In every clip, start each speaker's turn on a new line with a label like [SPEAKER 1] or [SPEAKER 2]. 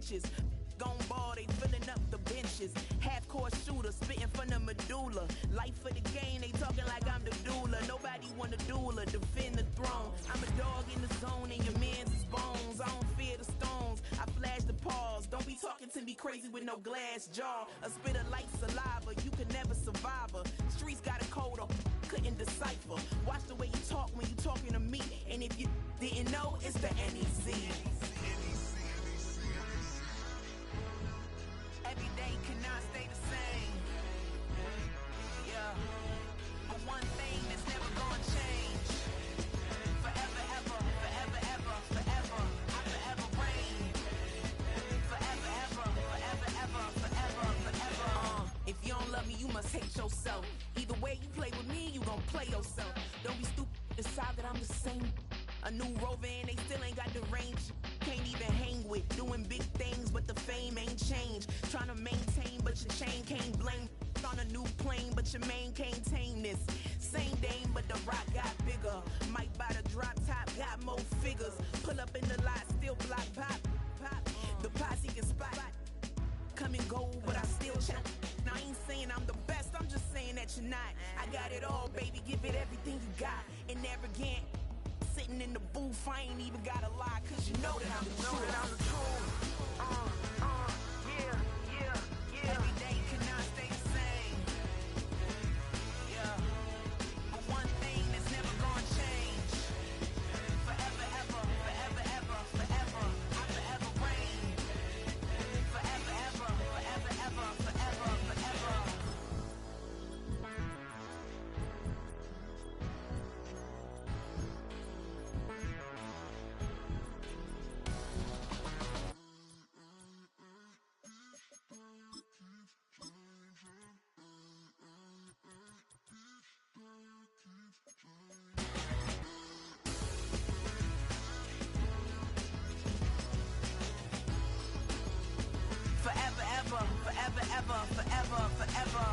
[SPEAKER 1] inches. Gone ball, they filling up the benches. Half-court shooter, spitting from the medulla. Life for the game, they talking like I'm the doula. Nobody want to duel or defend the throne. I'm a dog in the zone and your man's is bones. I don't fear the stones, I flash the paws. Don't be talking to me crazy with no glass jaw. A spit of light saliva, you can never survive her. Streets got a code up, couldn't decipher. Watch the way you talk when you talking to me. And if you didn't know, it's the NEC. Every day cannot stay the same. Yeah. But one thing that's never gonna change. Forever, ever, forever, ever, forever. I forever reign. Forever, ever, forever, ever, forever, forever. If you don't love me, you must hate yourself. Either way you play with me, you gon' play yourself. Don't be stupid, decide that I'm the same. A new rover and they still ain't got the range. Can't even hang with, doing big things, but the fame ain't changed. Trying to maintain, but your chain can't blame. On a new plane, but your main can't tame this. Same dame, but the rock got bigger. Might buy the drop top, got more figures. Pull up in the lot, still block pop. The posse can spot. Come and go, but I still check. Now I ain't saying I'm the best, I'm just saying that you're not. I got it all, baby, give it everything you got. And arrogant. Sitting in the booth, I ain't even gotta lie, cause you know that I'm the truth. Yeah. Every day cannot stay the same. Yeah. But one thing that's never gonna change. Forever, ever, forever, ever, forever. I forever reign. Forever, ever, forever, ever, forever, forever. Forever, ever, forever, ever, forever, forever.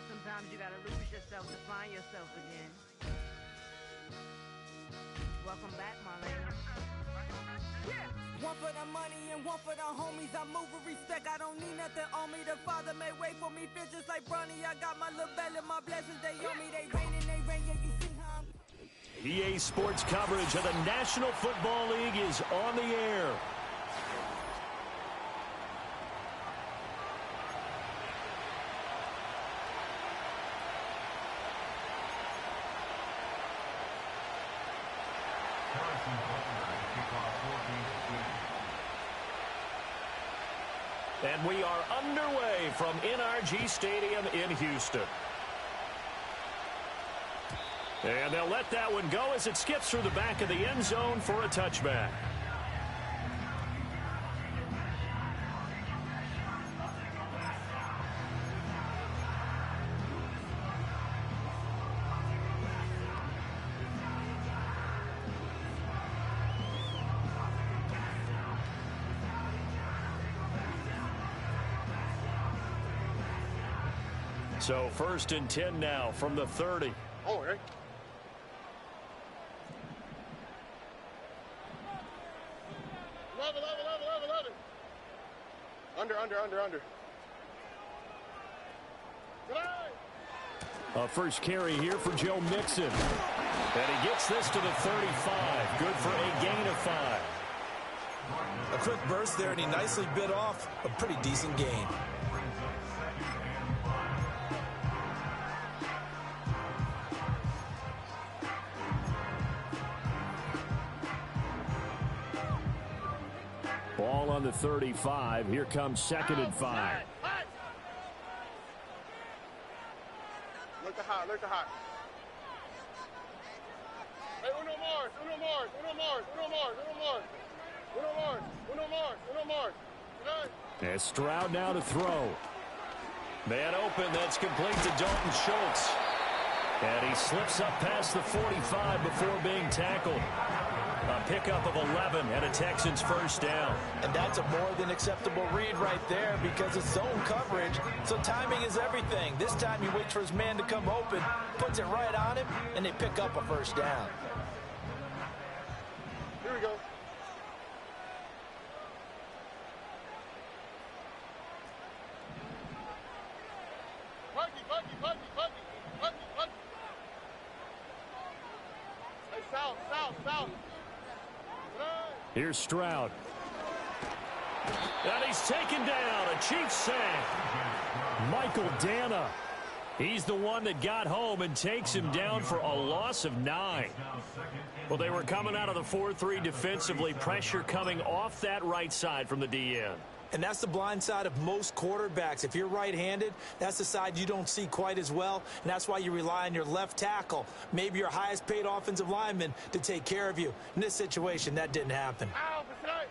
[SPEAKER 2] Sometimes you gotta lose yourself to find yourself again. Welcome back, Marlena.
[SPEAKER 3] One for the money and one for the homies. I move with respect, I don't need nothing on me. The Father may wait for me, feel just like Bronny. I got my little belly, my blessings, they on me. They rain and they rain, yeah, you see how I'm...
[SPEAKER 4] EA Sports coverage of the National Football League is on the air. And we are underway from NRG Stadium in Houston. And they'll let that one go as it skips through the back of the end zone for a touchback. So 1st and 10 now from the 30.
[SPEAKER 5] Oh, hey. Love it. Under.
[SPEAKER 4] A first carry here for Joe Mixon. And he gets this to the 35. Good for a gain of 5.
[SPEAKER 6] A quick burst there, and he nicely bit off a pretty decent gain.
[SPEAKER 4] Ball on the 35. Here comes 2nd and 5.
[SPEAKER 5] Look the hot. Hey, uno more.
[SPEAKER 4] As Stroud now to throw. Man open, that's complete to Dalton Schultz. And he slips up past the 45 before being tackled. A pickup of 11 and a Texans first down.
[SPEAKER 6] And that's a more than acceptable read right there because it's zone coverage, so timing is everything. This time he waits for his man to come open, puts it right on him, and they pick up a first down.
[SPEAKER 5] Here we go. Buggy. Hey, south.
[SPEAKER 4] Here's Stroud. And he's taken down. A Chiefs sack. Michael Dana. He's the one that got home and takes him down for a loss of 9. Well, they were coming out of the 4-3 defensively. Pressure coming off that right side from the DN.
[SPEAKER 6] And that's the blind side of most quarterbacks. If you're right-handed, that's the side you don't see quite as well, and that's why you rely on your left tackle, maybe your highest-paid offensive lineman, to take care of you. In this situation, that didn't happen.
[SPEAKER 5] Ow, that's right.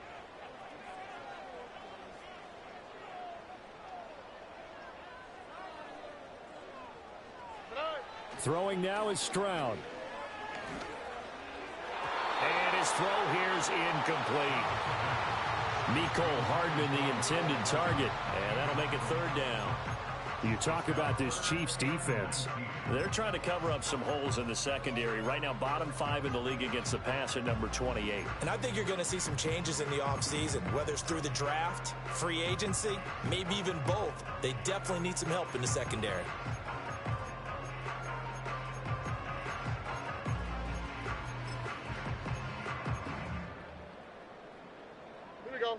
[SPEAKER 4] Throwing now is Stroud. And his throw here is incomplete. Mecole Hardman, the intended target, and that'll make it third down. You talk about this Chiefs defense. They're trying to cover up some holes in the secondary. Right now, bottom 5 in the league against the pass at number 28.
[SPEAKER 6] And I think you're going to see some changes in the offseason, whether it's through the draft, free agency, maybe even both. They definitely need some help in the secondary.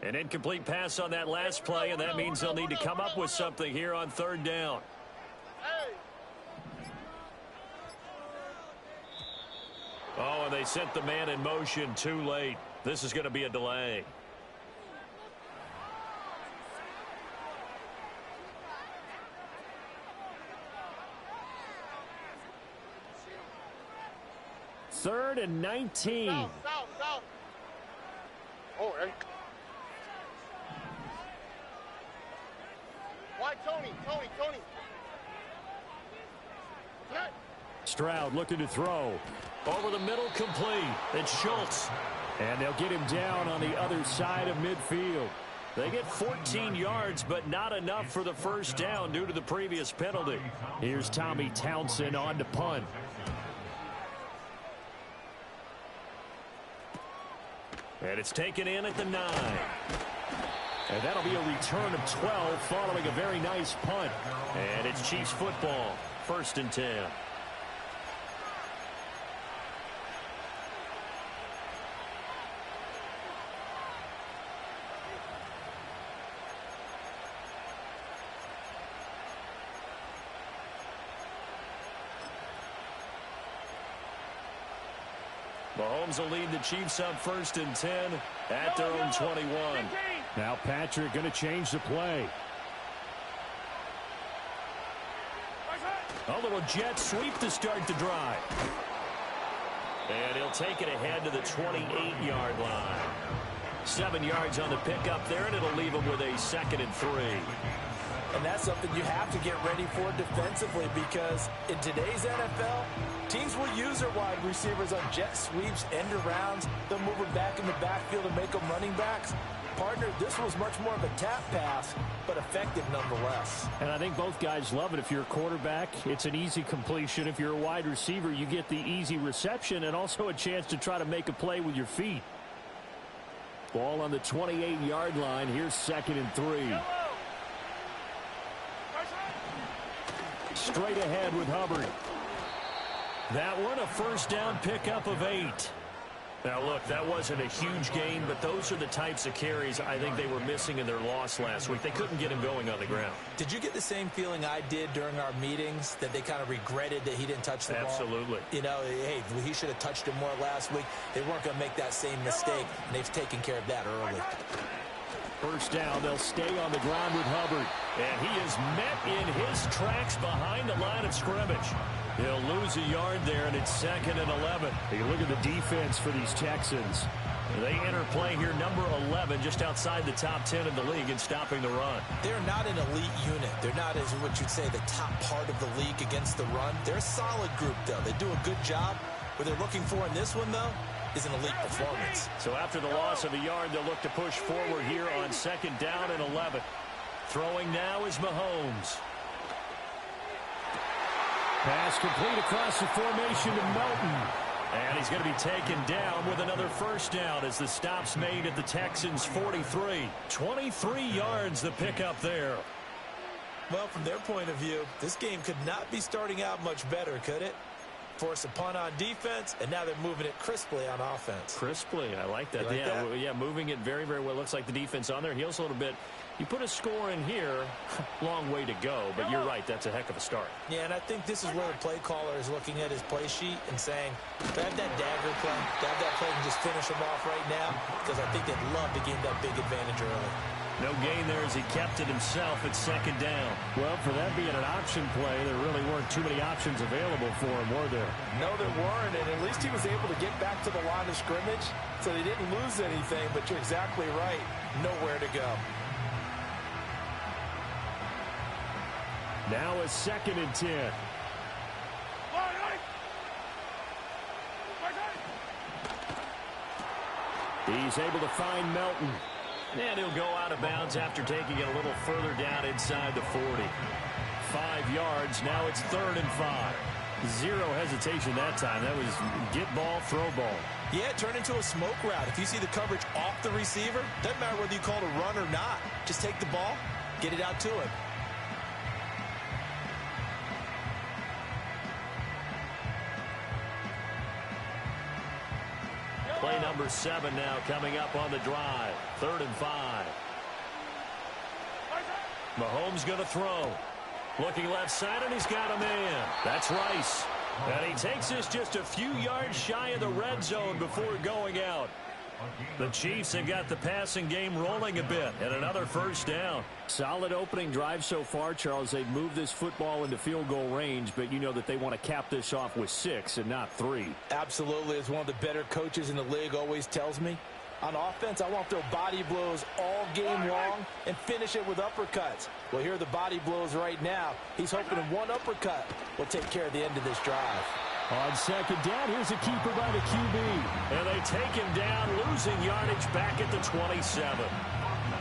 [SPEAKER 4] An incomplete pass on that last play, and that means they'll need to come up with something here on third down. Oh, and they sent the man in motion too late. This is going to be a delay. Third and 19.
[SPEAKER 5] South. Oh, hey. Why, Tony?
[SPEAKER 4] Stroud looking to throw. Over the middle, complete. It's Schultz. And they'll get him down on the other side of midfield. They get 14 yards, but not enough for the first down due to the previous penalty. Here's Tommy Townsend on to punt. And it's taken in at the 9. And that'll be a return of 12 following a very nice punt. And it's Chiefs football, 1st and 10. Mahomes will lead the Chiefs up 1st and 10 at their own 21. Now Patrick going to change the play. A little jet sweep to start the drive. And he'll take it ahead to the 28-yard line. 7 yards on the pickup there, and it'll leave him with a 2nd and 3.
[SPEAKER 6] And that's something you have to get ready for defensively, because in today's NFL, teams will use their wide receivers on jet sweeps, end arounds. They'll move it back in the backfield and make them running backs. Partner, this was much more of a tap pass, but effective nonetheless.
[SPEAKER 4] And I think both guys love it. If you're a quarterback, it's an easy completion. If you're a wide receiver, you get the easy reception and also a chance to try to make a play with your feet. Ball on the 28-yard line. Here's 2nd and 3. Straight ahead with Hubbard. That one, a first down pickup of 8. Now, look, that wasn't a huge gain, but those are the types of carries I think they were missing in their loss last week. They couldn't get him going on the ground.
[SPEAKER 6] Did you get the same feeling I did during our meetings, that they kind of regretted that he didn't touch the ball?
[SPEAKER 4] Absolutely.
[SPEAKER 6] You know, hey, he should have touched it more last week. They weren't going to make that same mistake, and they've taken care of that early.
[SPEAKER 4] First down, they'll stay on the ground with Hubbard. And he is met in his tracks behind the line of scrimmage. He'll lose a yard there, and it's 2nd and 11. You look at the defense for these Texans. They enter play here, number 11, just outside the top 10 in the league in stopping the run.
[SPEAKER 6] They're not an elite unit. They're not, as what you'd say, the top part of the league against the run. They're a solid group, though. They do a good job. What they're looking for in this one, though, is an elite performance.
[SPEAKER 4] So after the loss of a yard, they'll look to push forward here on 2nd down and 11. Throwing now is Mahomes. Pass complete across the formation to Melton. And he's going to be taken down with another first down as the stop's made at the Texans' 43. 23 yards the pickup there.
[SPEAKER 6] Well, from their point of view, this game could not be starting out much better, could it? Force a punt on defense, and now they're moving it crisply on offense.
[SPEAKER 4] Crisply, I like that. Yeah, moving it very, very well. Looks like the defense on there heals a little bit. You put a score in here, long way to go, but you're right, that's a heck of a start.
[SPEAKER 6] Yeah, and I think this is where the play caller is looking at his play sheet and saying, grab that dagger play, grab that play and just finish him off right now, because I think they'd love to gain that big advantage early.
[SPEAKER 4] No gain there as he kept it himself at 2nd down. Well, for that being an option play, there really weren't too many options available for him, were there?
[SPEAKER 6] No, there weren't, and at least he was able to get back to the line of scrimmage, so they didn't lose anything, but you're exactly right. Nowhere to go.
[SPEAKER 4] Now a 2nd and 10. He's able to find Melton. And he'll go out of bounds after taking it a little further down inside the 40. 5 yards. Now it's 3rd and 5. Zero hesitation that time. That was get ball, throw ball.
[SPEAKER 6] Yeah, turn into a smoke route. If you see the coverage off the receiver, doesn't matter whether you call it a run or not. Just take the ball, get it out to him.
[SPEAKER 4] Play number 7 now coming up on the drive. 3rd and 5. Mahomes going to throw. Looking left side, and he's got a man. That's Rice. And he takes this just a few yards shy of the red zone before going out. The Chiefs have got the passing game rolling a bit, and another first down. Solid opening drive so far, Charles. They've moved this football into field goal range, but you know that they want to cap this off with 6 and not 3.
[SPEAKER 6] Absolutely. As one of the better coaches in the league always tells me, on offense, I want to throw body blows all game long and finish it with uppercuts. Well, here are the body blows right now. He's hoping one uppercut will take care of the end of this drive.
[SPEAKER 4] On 2nd down, here's a keeper by the QB. And they take him down, losing yardage back at the 27.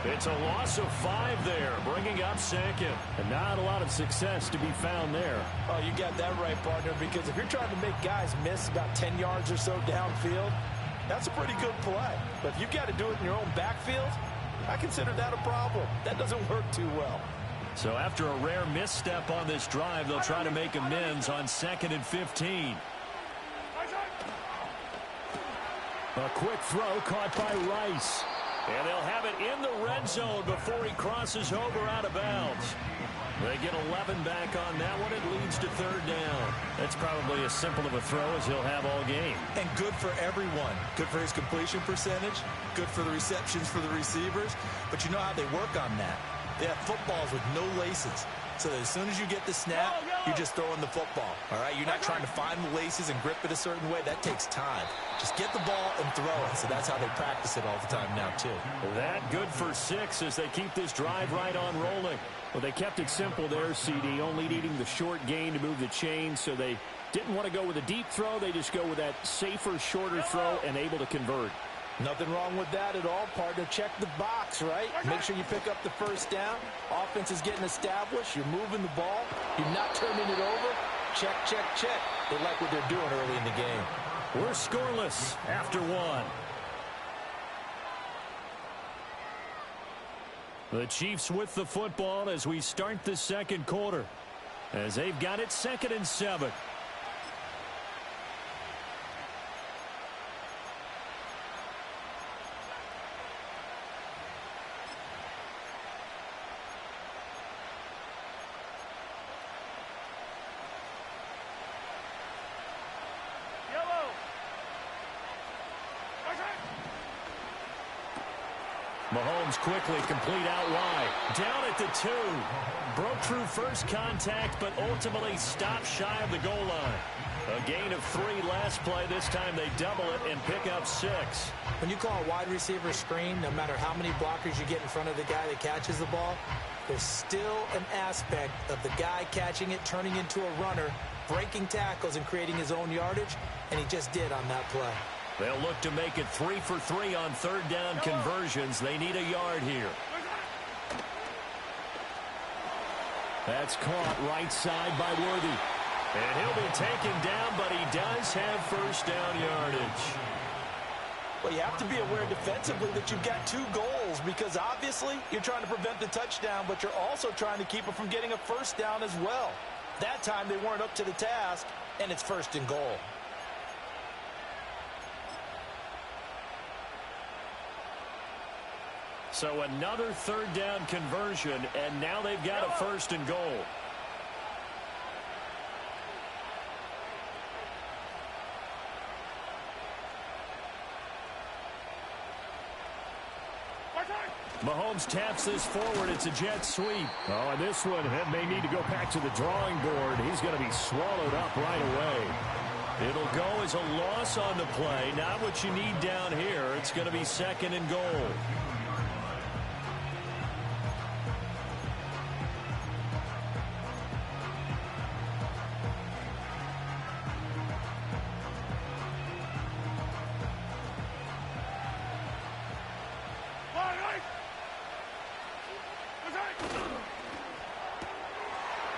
[SPEAKER 4] It's a loss of 5 there, bringing up 2nd. And not a lot of success to be found there.
[SPEAKER 6] Oh, you got that right, partner, because if you're trying to make guys miss about 10 yards or so downfield, that's a pretty good play. But if you've got to do it in your own backfield, I consider that a problem. That doesn't work too well.
[SPEAKER 4] So after a rare misstep on this drive, they'll try to make amends on 2nd and 15. A quick throw caught by Rice. And they'll have it in the red zone before he crosses over out of bounds. They get 11 back on that one. It leads to 3rd down. That's probably as simple of a throw as he'll have all game.
[SPEAKER 6] And good for everyone. Good for his completion percentage. Good for the receptions for the receivers. But you know how they work on that. They have footballs with no laces. So that as soon as you get the snap, you're just throwing the football. All right? You're not trying to find the laces and grip it a certain way. That takes time. Just get the ball and throw it. So that's how they practice it all the time now, too.
[SPEAKER 4] That good for 6 as they keep this drive right on rolling. Well, they kept it simple there, CD, only needing the short gain to move the chains, so they didn't want to go with a deep throw. They just go with that safer, shorter throw and able to convert.
[SPEAKER 6] Nothing wrong with that at all, partner. Check the box, right? Make sure you pick up the first down. Offense is getting established. You're moving the ball. You're not turning it over. Check, check, check. They like what they're doing early in the game.
[SPEAKER 4] We're scoreless after 1. The Chiefs with the football as we start the 2nd quarter. As they've got it 2nd and 7. Mahomes quickly complete out wide. Down at the 2. Broke through first contact, but ultimately stopped shy of the goal line. A gain of 3 last play. This time they double it and pick up 6.
[SPEAKER 6] When you call a wide receiver screen, no matter how many blockers you get in front of the guy that catches the ball, there's still an aspect of the guy catching it, turning into a runner, breaking tackles and creating his own yardage, and he just did on that play.
[SPEAKER 4] They'll look to make it 3 for 3 on third down conversions. They need a yard here. That's caught right side by Worthy. And he'll be taken down, but he does have first down yardage.
[SPEAKER 6] Well, you have to be aware defensively that you've got 2 goals because obviously you're trying to prevent the touchdown, but you're also trying to keep it from getting a first down as well. That time they weren't up to the task, and it's first and goal.
[SPEAKER 4] So another third down conversion, and now they've got a first and goal. Mahomes taps this forward. It's a jet sweep. Oh, and this one may need to go back to the drawing board. He's going to be swallowed up right away. It'll go as a loss on the play. Not what you need down here. It's going to be second and goal.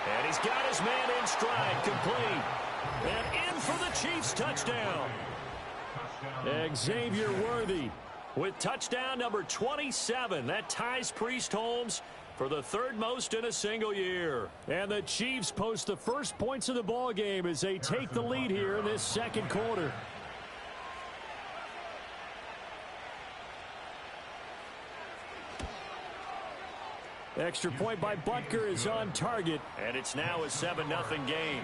[SPEAKER 4] And he's got his man in stride, complete. And in for the Chiefs touchdown. Xavier Worthy with touchdown number 27. That ties Priest Holmes for the third most in a single year. And the Chiefs post the first points of the ball game as they take the lead here in this second quarter. Extra point by Butker is on target, and it's now a 7-0 game.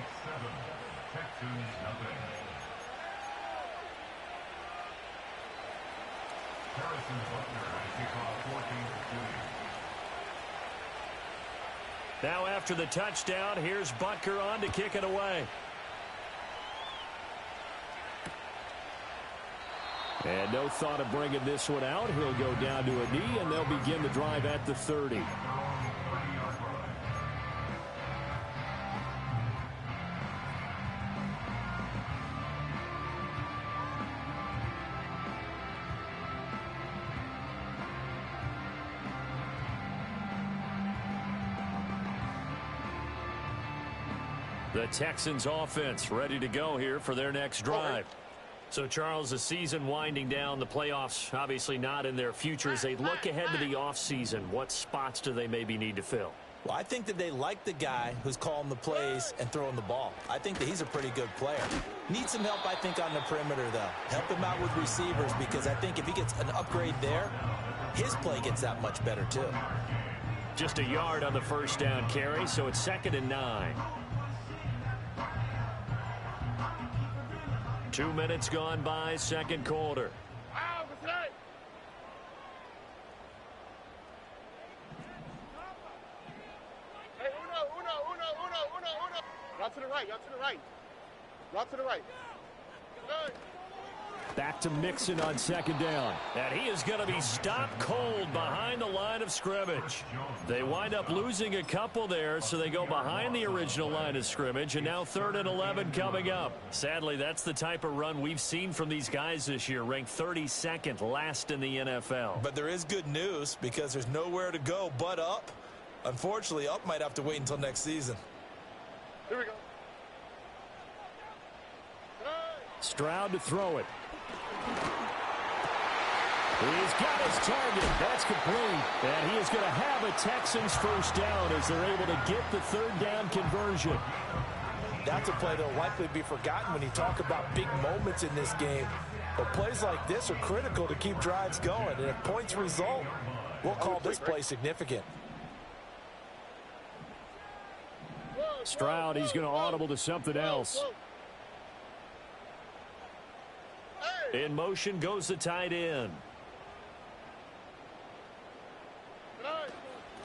[SPEAKER 4] Now after the touchdown, here's Butker on to kick it away. And no thought of bringing this one out. He'll go down to a knee, and they'll begin the drive at the 30. The Texans offense ready to go here for their next drive. So, Charles, the season winding down, the playoffs obviously not in their future. As they look ahead to the offseason, what spots do they maybe need to fill?
[SPEAKER 6] Well, I think that they like the guy who's calling the plays and throwing the ball. I think that he's a pretty good player. Needs some help, I think, on the perimeter, though. Help him out with receivers because I think if he gets an upgrade there, his play gets that much better, too.
[SPEAKER 4] Just a yard on the first down carry, so it's 2nd and 9. 2 minutes gone by, second quarter.
[SPEAKER 5] Route to the right, route to the right. Route to the right.
[SPEAKER 4] Back to Mixon on second down. And he is going to be stopped cold behind the line of scrimmage. They wind up losing a couple there, so they go behind the original line of scrimmage, and now 3rd and 11 coming up. Sadly, that's the type of run we've seen from these guys this year, ranked 32nd last in the NFL.
[SPEAKER 6] But there is good news because there's nowhere to go but up. Unfortunately, up might have to wait until next season.
[SPEAKER 5] Here we go.
[SPEAKER 4] Stroud to throw it. He's got his target. That's complete. And he is going to have a Texans first down as they're able to get the third down conversion.
[SPEAKER 6] That's a play that will likely be forgotten when you talk about big moments in this game. But plays like this are critical to keep drives going. And if points result, we'll call this play significant.
[SPEAKER 4] Stroud, he's going to audible to something else. In motion goes the tight end.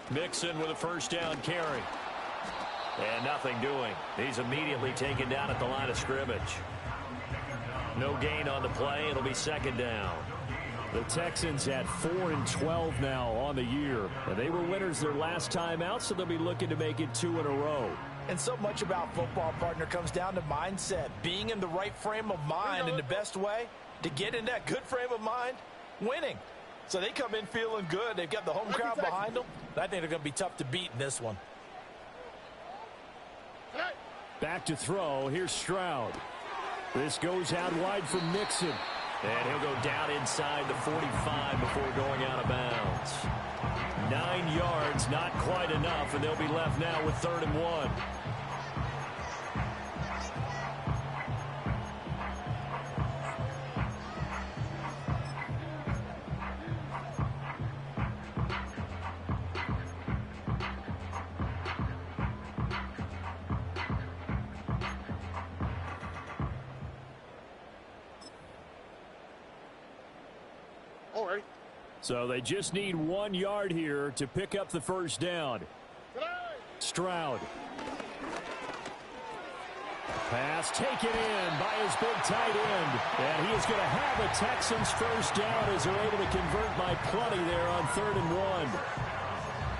[SPEAKER 4] Mixon with a first down carry. And nothing doing. He's immediately taken down at the line of scrimmage. No gain on the play. It'll be second down. The Texans at 4-12 now on the year. And they were winners their last time out, so they'll be looking to make it 2 in a row.
[SPEAKER 6] And so much about football, partner, comes down to mindset. Being in the right frame of mind, and the best way to get in that good frame of mind, winning. So they come in feeling good. They've got the home crowd behind them. I think they're going to be tough to beat in this one.
[SPEAKER 4] Back to throw. Here's Stroud. This goes out wide for Mixon. And he'll go down inside the 45 before going out of bounds. 9 yards, not quite enough, and they'll be left now with 3rd and 1. So they just need 1 yard here to pick up the first down. Stroud. Pass taken in by his big tight end. And he is going to have a Texans first down as they're able to convert by plenty there on 3rd and 1.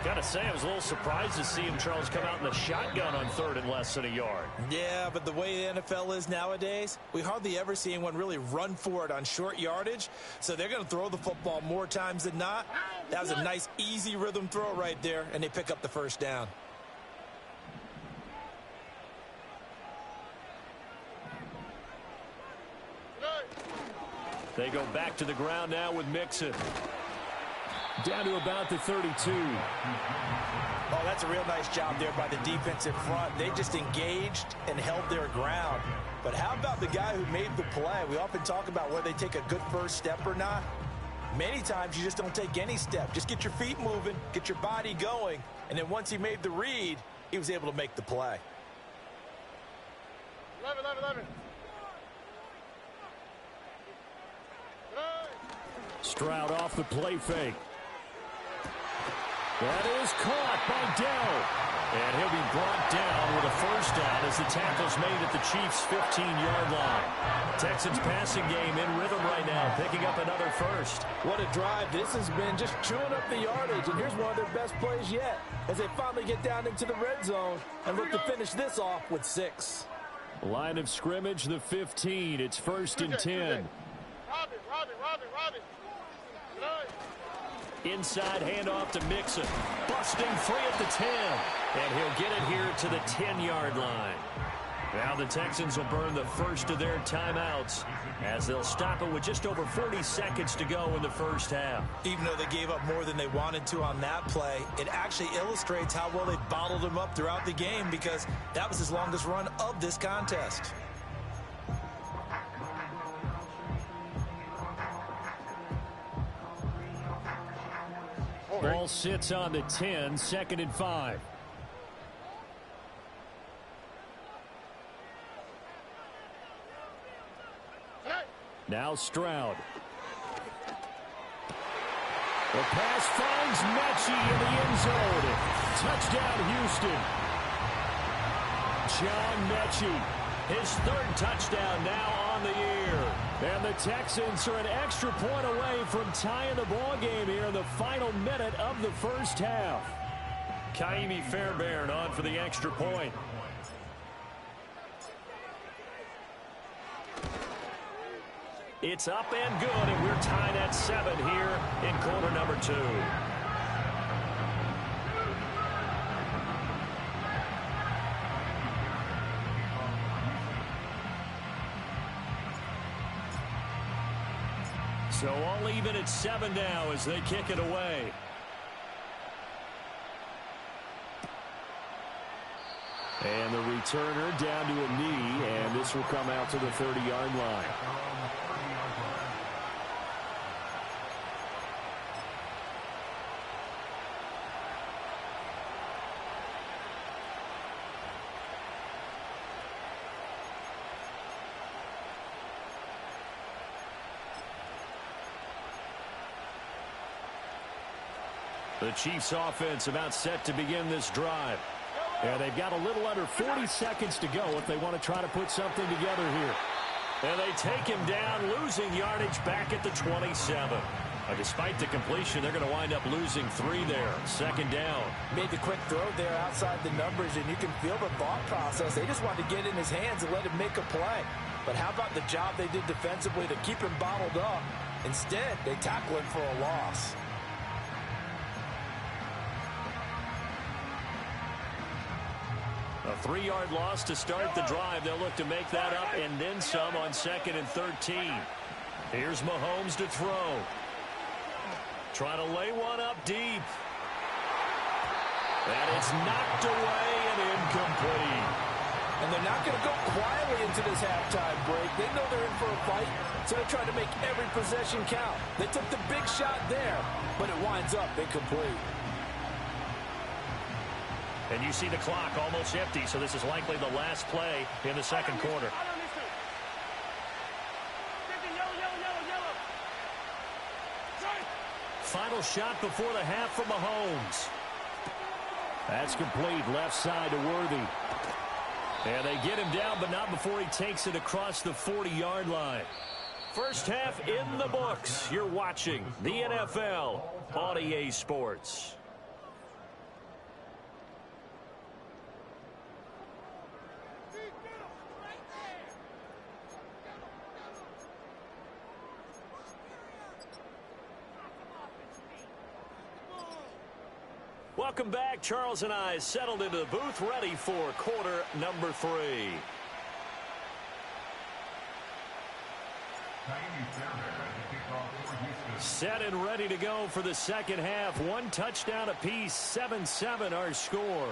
[SPEAKER 4] Gotta say, I was a little surprised to see him, Charles, come out in the shotgun on 3rd and less than a yard.
[SPEAKER 6] Yeah, but the way the NFL is nowadays, we hardly ever see anyone really run for it on short yardage. So they're going to throw the football more times than not. That was a nice, easy rhythm throw right there, and they pick up the first down.
[SPEAKER 4] They go back to the ground now with Mixon. Down to about the 32.
[SPEAKER 6] Oh, that's a real nice job there by the defensive front. They just engaged and held their ground. But how about the guy who made the play? We often talk about whether they take a good first step or not. Many times you just don't take any step. Just get your feet moving, get your body going, and then once he made the read, he was able to make the play.
[SPEAKER 5] 11.
[SPEAKER 4] Stroud off the play fake. That is caught by Dell. And he'll be brought down with a first down as the tackle's made at the Chiefs' 15-yard line. Texans passing game in rhythm right now, picking up another first.
[SPEAKER 6] What a drive. This has been just chewing up the yardage, and here's one of their best plays yet as they finally get down into the red zone and look to finish this off with 6.
[SPEAKER 4] Line of scrimmage, the 15. It's 1st and 10.
[SPEAKER 5] Robin.
[SPEAKER 4] Inside handoff to Mixon. Busting free at the 10. And he'll get it here to the 10-yard line. Now the Texans will burn the first of their timeouts as they'll stop it with just over 40 seconds to go in the first half.
[SPEAKER 6] Even though they gave up more than they wanted to on that play, it actually illustrates how well they bottled them up throughout the game because that was his longest run of this contest.
[SPEAKER 4] Ball sits on the 10, 2nd and 5. Now Stroud. The pass finds Mechie in the end zone. Touchdown, Houston. John Mechie, his 3rd touchdown now on the year. And the Texans are an extra point away from tying the ball game here in the final minute of the first half. Kaimi Fairbairn on for the extra point. It's up and good, and we're tied at 7 here in quarter number 2. So all even at 7 now as they kick it away. And the returner down to a knee, and this will come out to the 30-yard line. The Chiefs offense about set to begin this drive. And they've got a little under 40 seconds to go if they want to try to put something together here. And they take him down, losing yardage back at the 27. Despite the completion, they're going to wind up losing 3 there. Second down.
[SPEAKER 6] Made the quick throw there outside the numbers, and you can feel the thought process. They just wanted to get in his hands and let him make a play. But how about the job they did defensively to keep him bottled up? Instead, they tackle him for a loss.
[SPEAKER 4] A 3-yard loss to start the drive. They'll look to make that up and then some on 2nd and 13. Here's Mahomes to throw. Trying to lay one up deep. And it's knocked away and incomplete.
[SPEAKER 6] And they're not going to go quietly into this halftime break. They know they're in for a fight, so they're trying to make every possession count. They took the big shot there, but it winds up incomplete.
[SPEAKER 4] And you see the clock almost empty, so this is likely the last play in the second quarter. Final shot before the half from Mahomes. That's complete, left side to Worthy. And they get him down, but not before he takes it across the 40-yard line. First half in the books. You're watching the NFL on EA Sports. Welcome back. Charles and I settled into the booth, ready for quarter number 3. Set and ready to go for the second half. 1 touchdown apiece, 7-7 our score.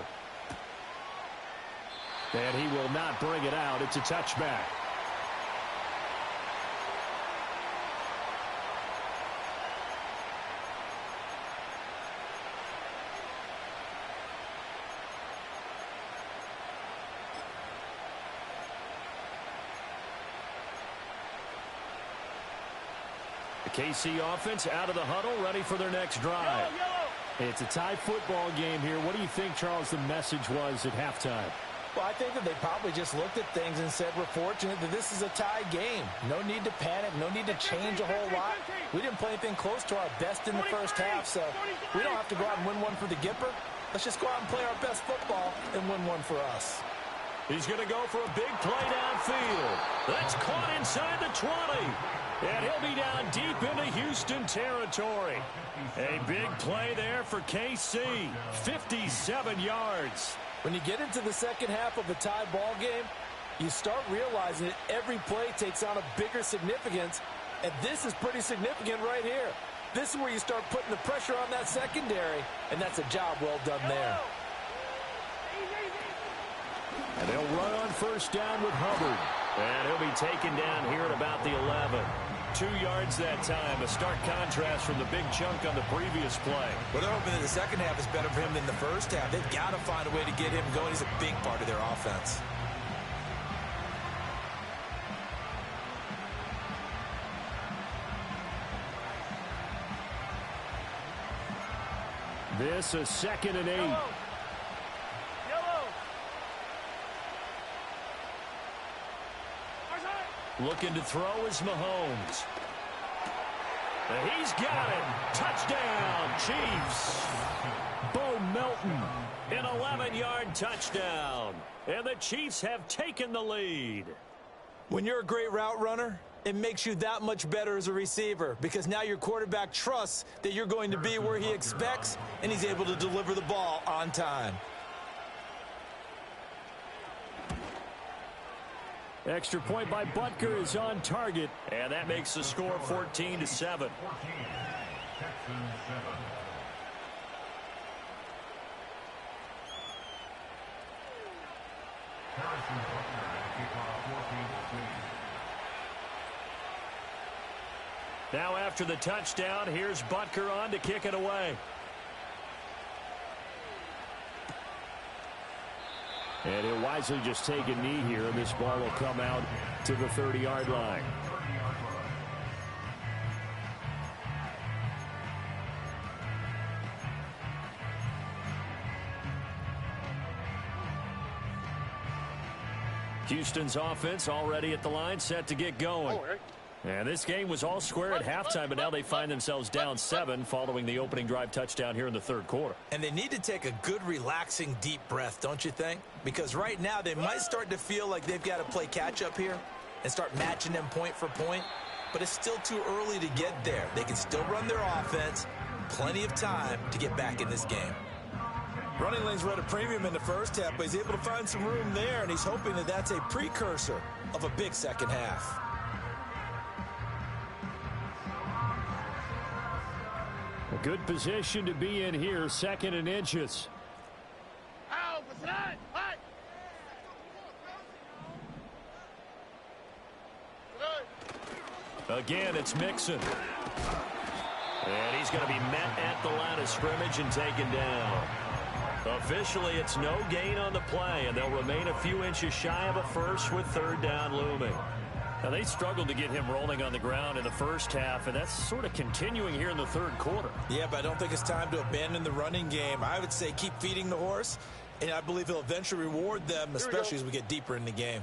[SPEAKER 4] And he will not bring it out. It's a touchback. The KC offense out of the huddle, ready for their next drive. It's a tie football game here. What do you think, Charles, the message was at halftime?
[SPEAKER 6] Well, I think that they probably just looked at things and said, we're fortunate that this is a tie game. No need to panic. No need to change a whole lot. We didn't play anything close to our best in the first half, so we don't have to go out and win one for the Gipper. Let's just go out and play our best football and win one for us.
[SPEAKER 4] He's going to go for a big play downfield. That's caught inside the 20. And he'll be down deep into Houston territory. A big play there for KC. 57 yards.
[SPEAKER 6] When you get into the second half of a tie ball game, you start realizing that every play takes on a bigger significance. And this is pretty significant right here. This is where you start putting the pressure on that secondary. And that's a job well done there.
[SPEAKER 4] And they'll run on first down with Hubbard. And he'll be taken down here at about the 11. 2 yards that time. A stark contrast from the big chunk on the previous play.
[SPEAKER 6] Well, they're hoping that the second half is better for him than the first half. They've got to find a way to get him going. He's a big part of their offense.
[SPEAKER 4] This is 2nd and 8. Looking to throw is Mahomes. And he's got it. Touchdown, Chiefs. Bo Melton, an 11-yard touchdown. And the Chiefs have taken the lead.
[SPEAKER 6] When you're a great route runner, it makes you that much better as a receiver because now your quarterback trusts that you're going to be where he expects, and he's able to deliver the ball on time.
[SPEAKER 4] Extra point by Butker is on target, and that makes the score 14-7. Now after the touchdown, here's Butker on to kick it away. And he'll wisely just take a knee here, and this ball will come out to the 30-yard line. Houston's offense already at the line, set to get going. And this game was all square at halftime, but now they find themselves down 7 following the opening drive touchdown here in the third quarter.
[SPEAKER 6] And they need to take a good, relaxing, deep breath, don't you think? Because right now they might start to feel like they've got to play catch-up here and start matching them point for point. But it's still too early to get there. They can still run their offense. Plenty of time to get back in this game. Running lanes were at a premium in the first half, but he's able to find some room there, and he's hoping that that's a precursor of a big second half.
[SPEAKER 4] A good position to be in here, 2nd and inches. Again, it's Mixon. And he's going to be met at the line of scrimmage and taken down. Officially, it's no gain on the play, and they'll remain a few inches shy of a first with 3rd down looming. Now, they struggled to get him rolling on the ground in the first half, and that's sort of continuing here in the third quarter.
[SPEAKER 6] Yeah, but I don't think it's time to abandon the running game. I would say keep feeding the horse, and I believe he'll eventually reward them, especially as we get deeper in the game.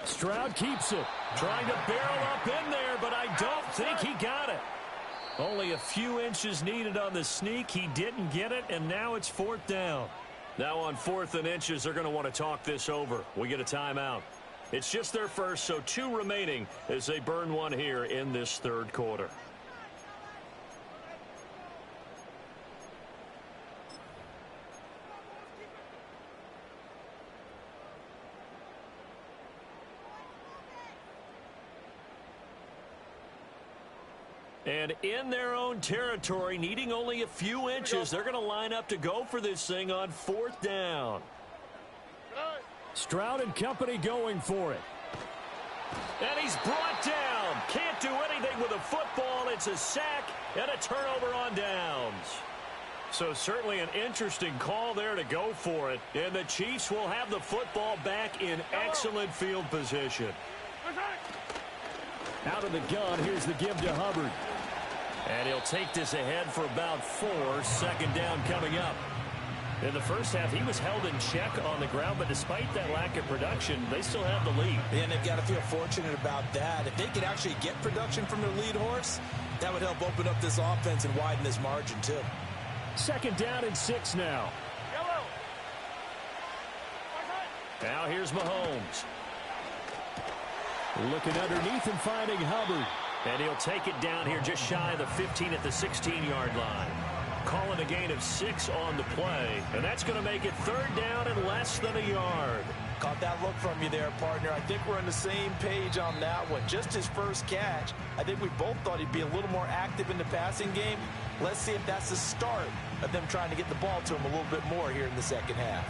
[SPEAKER 4] Stroud keeps it, trying to barrel up in there, but I don't think he got it. Only a few inches needed on the sneak. He didn't get it, and now it's 4th down. Now on 4th and inches, they're going to want to talk this over. We get a timeout. It's just their first, so 2 remaining as they burn one here in this third quarter. And in their own territory, needing only a few inches, they're going to line up to go for this thing on 4th down. Stroud and company going for it. And he's brought down. Can't do anything with a football. It's a sack and a turnover on downs. So certainly an interesting call there to go for it. And the Chiefs will have the football back in excellent field position. Out of the gun, here's the give to Hubbard. And he'll take this ahead for about 4. 2nd down coming up. In the first half, he was held in check on the ground, but despite that lack of production, they still have the lead.
[SPEAKER 6] And they've got to feel fortunate about that. If they could actually get production from their lead horse, that would help open up this offense and widen this margin, too.
[SPEAKER 4] 2nd down and 6 now. Now here's Mahomes. Looking underneath and finding Hubbard. And he'll take it down here just shy of the 15 at the 16-yard line. Calling a gain of 6 on the play. And that's going to make it 3rd down and less than a yard.
[SPEAKER 6] Caught that look from you there, partner. I think we're on the same page on that one. Just his first catch. I think we both thought he'd be a little more active in the passing game. Let's see if that's the start of them trying to get the ball to him a little bit more here in the second half.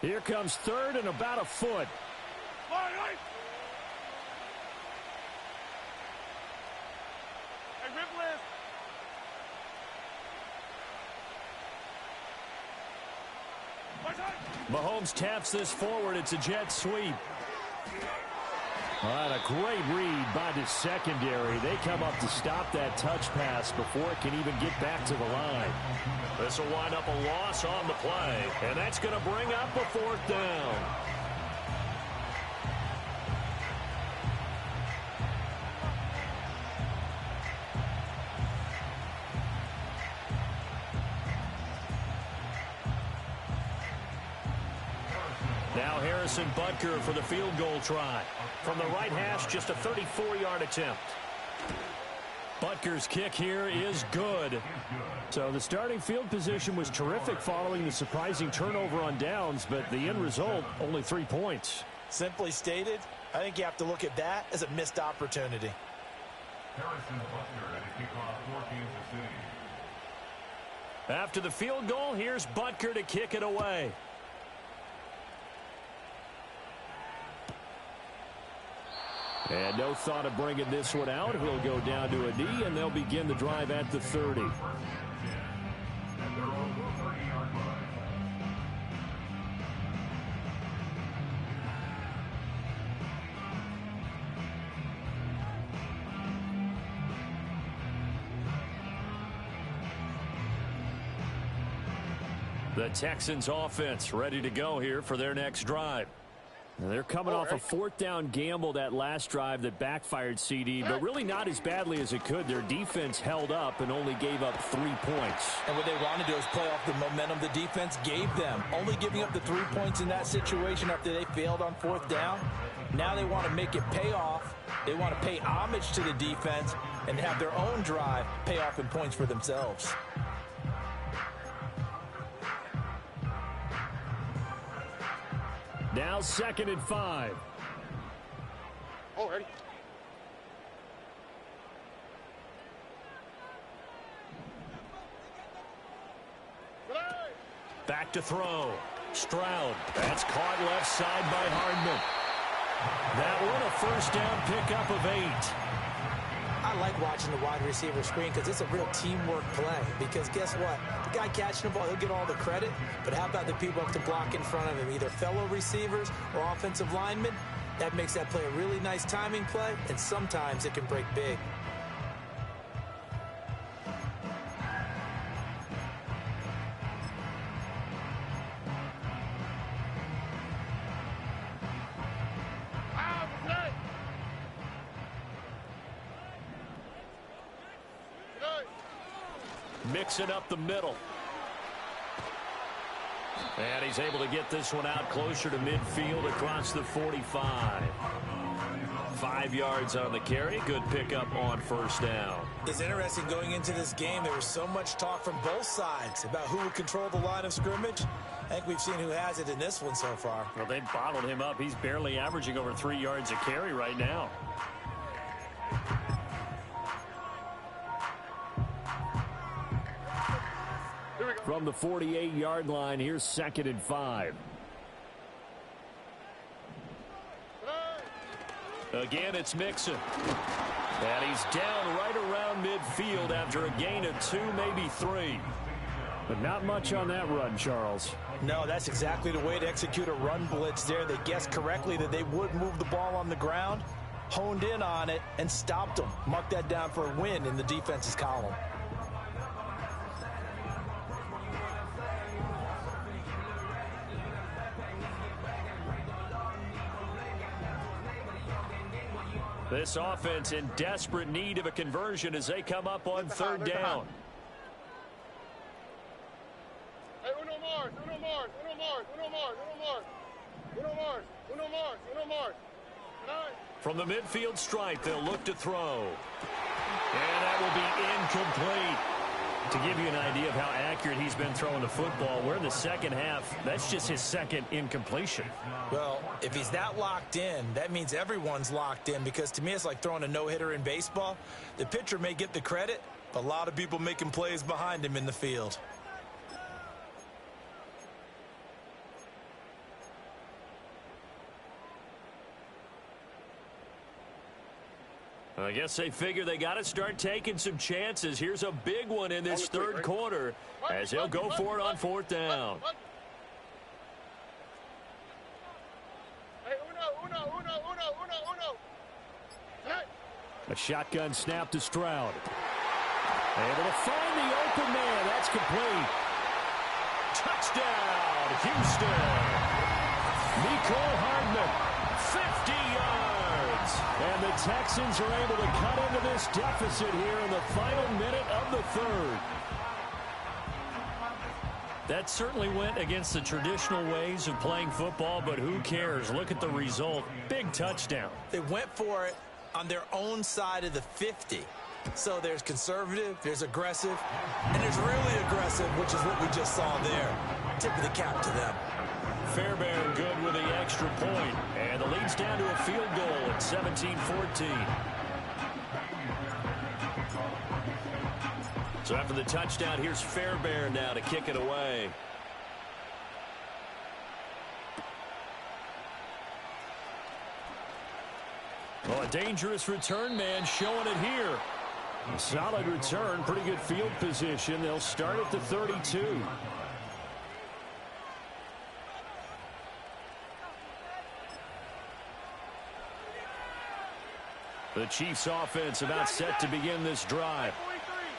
[SPEAKER 4] Here comes 3rd and about a foot. Mahomes taps this forward. It's a jet sweep. All right, a great read by the secondary. They come up to stop that touch pass before it can even get back to the line. This will wind up a loss on the play, and that's going to bring up a 4th down. Now Harrison Butker for the field goal try. From the right hash, just a 34-yard attempt. Butker's kick here is good. So the starting field position was terrific following the surprising turnover on downs, but the end result, only 3 points.
[SPEAKER 6] Simply stated, I think you have to look at that as a missed opportunity.
[SPEAKER 4] After the field goal, here's Butker to kick it away. And no thought of bringing this one out. He'll go down to a knee, and they'll begin the drive at the 30. The Texans offense ready to go here for their next drive. They're coming off a fourth down gamble that last drive that backfired, CD, but really not as badly as it could. Their defense held up and only gave up 3 points.
[SPEAKER 6] And what they want to do is play off the momentum the defense gave them. Only giving up the 3 points in that situation after they failed on fourth down. Now they want to make it pay off. They want to pay homage to the defense and have their own drive pay off in points for themselves.
[SPEAKER 4] Now 2nd and 5.
[SPEAKER 5] Already.
[SPEAKER 4] Back to throw. Stroud. That's caught left side by Hardman. That one a first down pickup of 8.
[SPEAKER 6] I like watching the wide receiver screen because it's a real teamwork play. Because guess what? The guy catching the ball, he'll get all the credit. But how about the people up to block in front of him, either fellow receivers or offensive linemen? That makes that play a really nice timing play, and sometimes it can break big.
[SPEAKER 4] Mixing up the middle. And he's able to get this one out closer to midfield across the 45. 5 yards on the carry. Good pickup on first down.
[SPEAKER 6] It's interesting going into this game. There was so much talk from both sides about who would control the line of scrimmage. I think we've seen who has it in this one so far.
[SPEAKER 4] Well, they bottled him up. He's barely averaging over 3 yards a carry right now. From the 48-yard line, here's 2nd and 5. Again, it's Mixon. And he's down right around midfield after a gain of 2, maybe 3. But not much on that run, Charles.
[SPEAKER 6] No, that's exactly the way to execute a run blitz there. They guessed correctly that they would move the ball on the ground, honed in on it, and stopped them. Mark that down for a win in the defense's column.
[SPEAKER 4] This offense in desperate need of a conversion as they come up on 3rd down.
[SPEAKER 5] Hey, Uno Mars, Uno Mars, Uno Mars, Uno Mars, Uno Mars, Uno Mars, Uno Mars, Uno Mars.
[SPEAKER 4] From the midfield stripe, they'll look to throw. And that will be incomplete. To give you an idea of how accurate he's been throwing the football, we're in the second half. That's just his second incompletion.
[SPEAKER 6] Well, if he's that locked in, that means everyone's locked in, because to me it's like throwing a no-hitter in baseball. The pitcher may get the credit, but a lot of people making plays behind him in the field.
[SPEAKER 4] I guess they figure they got to start taking some chances. Here's a big one in this third quarter as he'll go for it on 4th down.
[SPEAKER 5] Hey, Uno.
[SPEAKER 4] A shotgun snap to Stroud. Able to find the open man. That's complete. Touchdown, Houston. Mecole Hardman, 50 yards. And the Texans are able to cut into this deficit here in the final minute of the 3rd. That certainly went against the traditional ways of playing football, but who cares? Look at the result. Big touchdown.
[SPEAKER 6] They went for it on their own side of the 50. So there's conservative, there's aggressive, and there's really aggressive, which is what we just saw there. Tip of the cap to them.
[SPEAKER 4] Fairbairn good with the extra point. And the lead's down to a field goal at 17-14. So after the touchdown, here's Fairbairn now to kick it away. Well, a dangerous return man showing it here. A solid return, pretty good field position. They'll start at the 32. The Chiefs offense about set to begin this drive.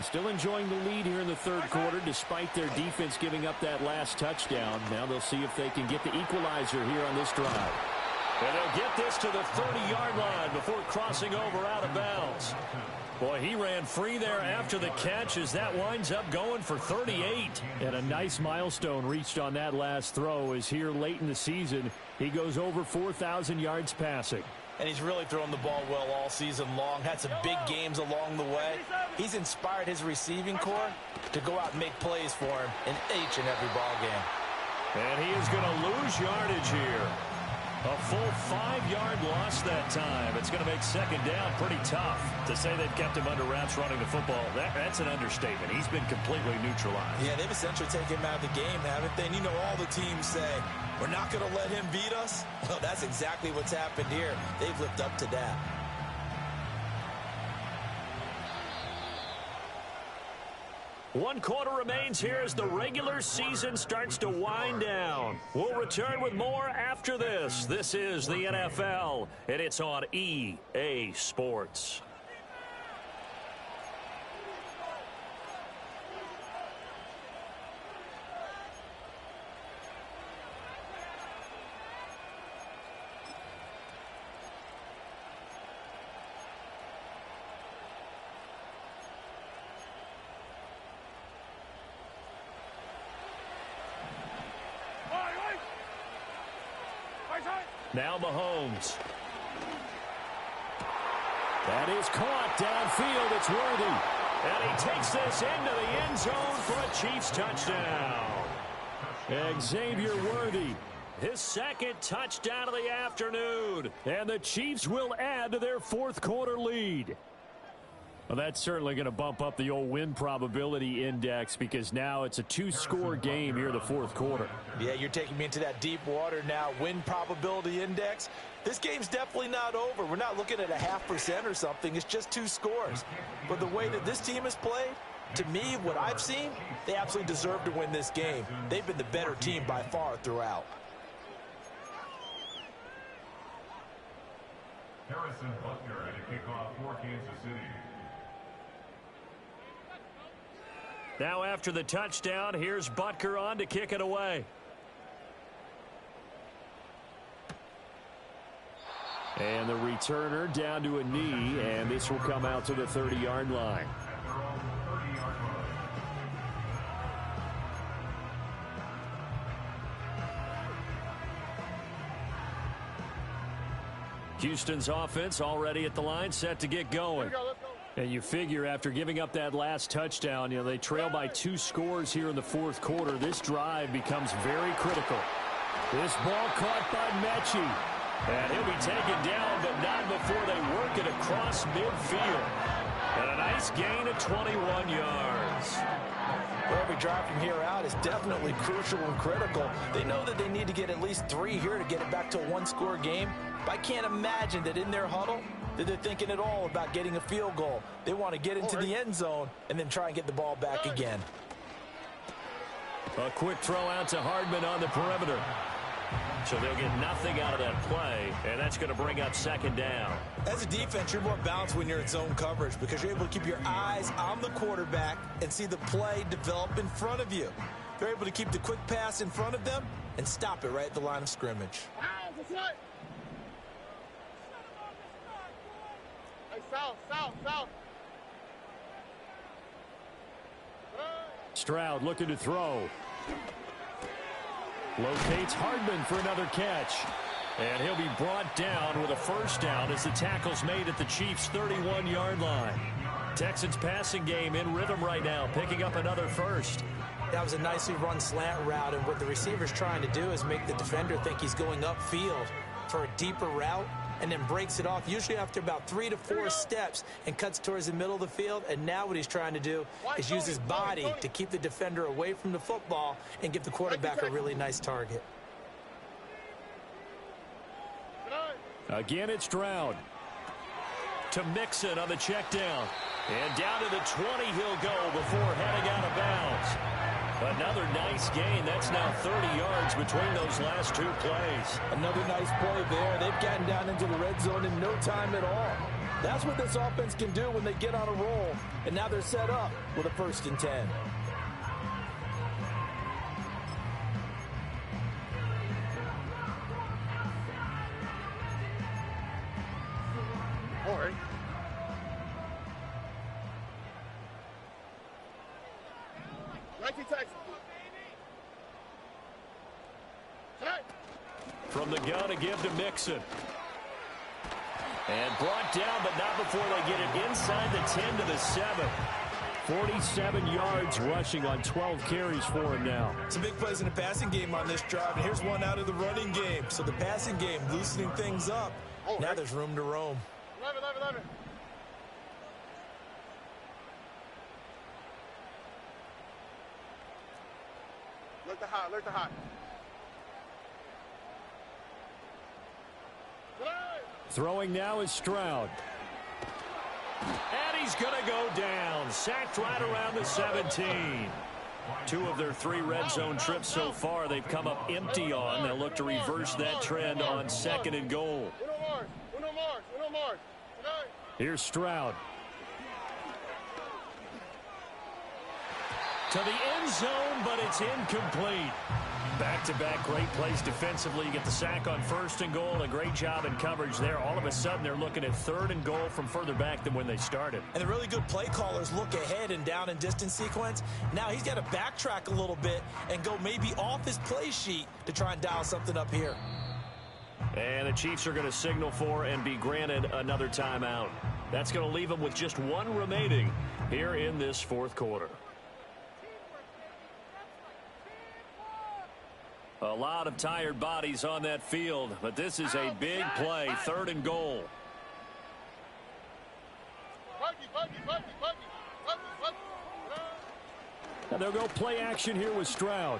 [SPEAKER 4] Still enjoying the lead here in the third quarter despite their defense giving up that last touchdown. Now they'll see if they can get the equalizer here on this drive. And they'll get this to the 30-yard line before crossing over out of bounds. Boy, he ran free there after the catch as that winds up going for 38. And a nice milestone reached on that last throw as here late in the season, he goes over 4,000 yards passing.
[SPEAKER 6] And he's really thrown the ball well all season long. Had some big games along the way. He's inspired his receiving corps to go out and make plays for him in each and every ball game.
[SPEAKER 4] And he is going to lose yardage here. A full 5-yard loss that time. It's going to make second down pretty tough. To say they've kept him under wraps running the football, that's an understatement. He's been completely neutralized.
[SPEAKER 6] Yeah, they've essentially taken him out of the game, haven't they? And you know all the teams say, we're not going to let him beat us. Well, that's exactly what's happened here. They've lived up to that.
[SPEAKER 4] One quarter remains here as the regular season starts to wind down. We'll return with more after this. This is the NFL, and it's on EA Sports. Now Mahomes. That is caught downfield. It's Worthy. And he takes this into the end zone for a Chiefs touchdown. Xavier Worthy, his second touchdown of the afternoon. And the Chiefs will add to their fourth quarter lead. Well, that's certainly going to bump up the old win probability index because now it's a 2-score game here in the fourth quarter.
[SPEAKER 6] Yeah, you're taking me into that deep water now. Win probability index. This game's definitely not over. We're not looking at a 0.5% or something. It's just 2 scores. But the way that this team has played, to me, what I've seen, they absolutely deserve to win this game. They've been the better team by far throughout.
[SPEAKER 7] Harrison Butker at a kickoff for Kansas City.
[SPEAKER 4] Now after the touchdown, here's Butker on to kick it away. And the returner down to a knee, and this will come out to the 30-yard line. Houston's offense already at the line, set to get going. And you figure after giving up that last touchdown, you know, they trail by 2 scores here in the fourth quarter. This drive becomes very critical. This ball caught by Mechie. And he'll be taken down, but not before they work it across midfield. And a nice gain of 21 yards.
[SPEAKER 6] Well, every drive from here out is definitely crucial and critical. They know that they need to get at least 3 here to get it back to a 1-score game. But I can't imagine that in their huddle that they're thinking at all about getting a field goal. They want to get into the end zone and then try and get the ball back again.
[SPEAKER 4] A quick throw out to Hardman on the perimeter. So they'll get nothing out of that play, and that's going to bring up second down.
[SPEAKER 6] As a defense, you're more balanced when you're in zone coverage because you're able to keep your eyes on the quarterback and see the play develop in front of you. They're able to keep the quick pass in front of them and stop it right at the line of scrimmage.
[SPEAKER 5] South.
[SPEAKER 4] Stroud looking to throw. Locates Hardman for another catch. And he'll be brought down with a first down as the tackle's made at the Chiefs' 31-yard line. Texans passing game in rhythm right now, picking up another first.
[SPEAKER 6] That was a nicely run slant route, and what the receiver's trying to do is make the defender think he's going upfield for a deeper route, and then breaks it off, usually after about 3 to 4 steps, and cuts towards the middle of the field. And now what he's trying to do is use his body to keep the defender away from the football and give the quarterback a really nice target.
[SPEAKER 4] Again, it's Stroud. To Mixon on the check down. And down to the 20 he'll go before heading out of bounds. Another nice gain. That's now 30 yards between those last 2 plays.
[SPEAKER 6] Another nice play there. They've gotten down into the red zone in no time at all. That's what this offense can do when they get on a roll. And now they're set up with a 1st and 10.
[SPEAKER 5] All right. Texans.
[SPEAKER 4] From the gun, a give to Mixon. And brought down, but not before they get it inside the 10 to the 7. 47 yards rushing on 12 carries for him now.
[SPEAKER 6] Some big plays in the passing game on this drive, and here's one out of the running game. So the passing game loosening things up. Now there's room to roam.
[SPEAKER 5] 11. Look the hot.
[SPEAKER 4] Throwing now is Stroud. And he's going to go down. Sacked right around the 17. 2 of their 3 red zone trips so far they've come up empty on. They'll look to reverse that trend on 2nd and goal.
[SPEAKER 5] Uno Mars.
[SPEAKER 4] Here's Stroud. To the end zone, but it's incomplete. Back-to-back great plays defensively. You get the sack on 1st and goal. A great job in coverage there. All of a sudden, they're looking at 3rd and goal from further back than when they started.
[SPEAKER 6] And the really good play callers look ahead and down and distance sequence. Now he's got to backtrack a little bit and go maybe off his play sheet to try and dial something up here.
[SPEAKER 4] And the Chiefs are going to signal for and be granted another timeout. That's going to leave them with just 1 remaining here in this 4th quarter. A lot of tired bodies on that field, but this is a big play, 3rd and goal. And they'll go play action here with Stroud.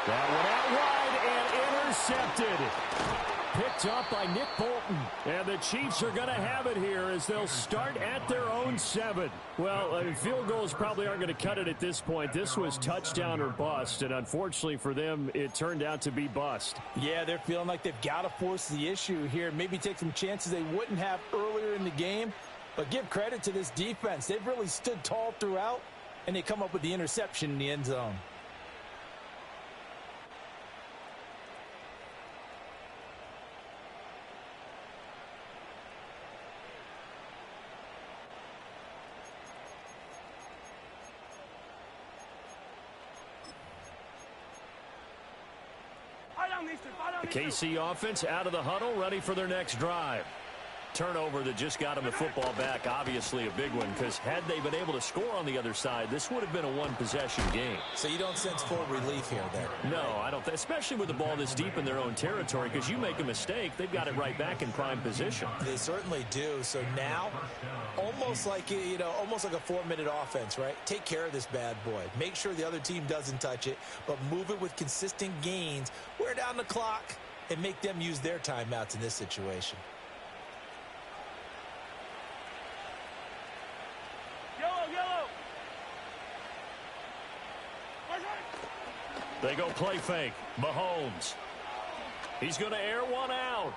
[SPEAKER 4] That one out wide and intercepted. Picked up by Nick Bolton. And the Chiefs are going to have it here as they'll start at their own 7. Well, field goals probably aren't going to cut it at this point. This was touchdown or bust, and unfortunately for them, it turned out to be bust.
[SPEAKER 6] Yeah, they're feeling like they've got to force the issue here. Maybe take some chances they wouldn't have earlier in the game. But give credit to this defense. They've really stood tall throughout, and they come up with the interception in the end zone.
[SPEAKER 4] The KC offense out of the huddle, ready for their next drive. Turnover that just got them the football back, obviously a big one, because had they been able to score on the other side, this would have been a 1-possession game.
[SPEAKER 6] So you don't sense full relief here then?
[SPEAKER 4] No, I don't, especially with the ball this deep in their own territory, because you make a mistake, they've got it right back in prime position.
[SPEAKER 6] They certainly do. So now, almost like a 4-minute offense, right? Take care of this bad boy. Make sure the other team doesn't touch it, but move it with consistent gains, wear down the clock, and make them use their timeouts in this situation.
[SPEAKER 4] They go play fake. Mahomes. He's going to air one out.